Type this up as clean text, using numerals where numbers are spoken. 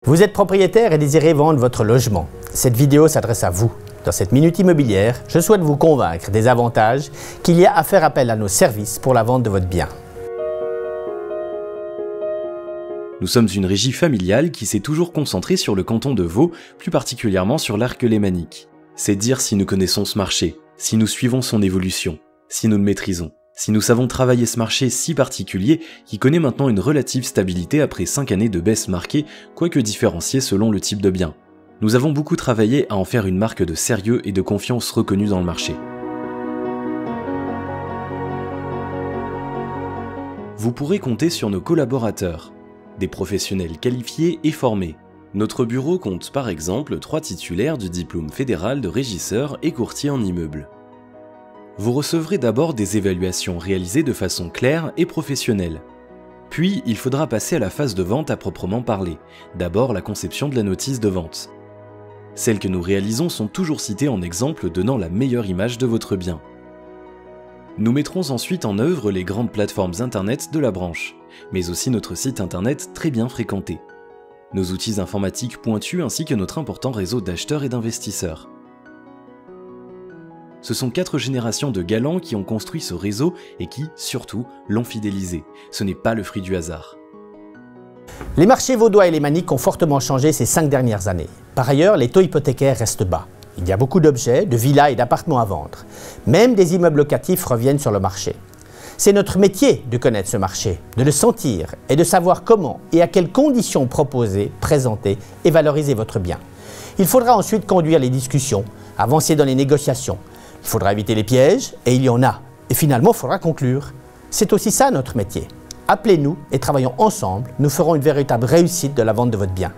Vous êtes propriétaire et désirez vendre votre logement. Cette vidéo s'adresse à vous. Dans cette minute immobilière, je souhaite vous convaincre des avantages qu'il y a à faire appel à nos services pour la vente de votre bien. Nous sommes une régie familiale qui s'est toujours concentrée sur le canton de Vaud, plus particulièrement sur l'Arc lémanique. C'est dire si nous connaissons ce marché, si nous suivons son évolution, si nous le maîtrisons, si nous savons travailler ce marché si particulier qui connaît maintenant une relative stabilité après 5 années de baisse marquée, quoique différenciée selon le type de bien. Nous avons beaucoup travaillé à en faire une marque de sérieux et de confiance reconnue dans le marché. Vous pourrez compter sur nos collaborateurs, des professionnels qualifiés et formés. Notre bureau compte par exemple 3 titulaires du diplôme fédéral de régisseur et courtier en immeubles. Vous recevrez d'abord des évaluations réalisées de façon claire et professionnelle. Puis, il faudra passer à la phase de vente à proprement parler. D'abord, la conception de la notice de vente. Celles que nous réalisons sont toujours citées en exemple donnant la meilleure image de votre bien. Nous mettrons ensuite en œuvre les grandes plateformes internet de la branche, mais aussi notre site internet très bien fréquenté. Nos outils informatiques pointus ainsi que notre important réseau d'acheteurs et d'investisseurs. Ce sont 4 générations de galants qui ont construit ce réseau et qui, surtout, l'ont fidélisé. Ce n'est pas le fruit du hasard. Les marchés vaudois et lémaniques ont fortement changé ces 5 dernières années. Par ailleurs, les taux hypothécaires restent bas. Il y a beaucoup d'objets, de villas et d'appartements à vendre. Même des immeubles locatifs reviennent sur le marché. C'est notre métier de connaître ce marché, de le sentir et de savoir comment et à quelles conditions proposer, présenter et valoriser votre bien. Il faudra ensuite conduire les discussions, avancer dans les négociations. Il faudra éviter les pièges, et il y en a. Et finalement, il faudra conclure. C'est aussi ça notre métier. Appelez-nous et travaillons ensemble. Nous ferons une véritable réussite de la vente de votre bien.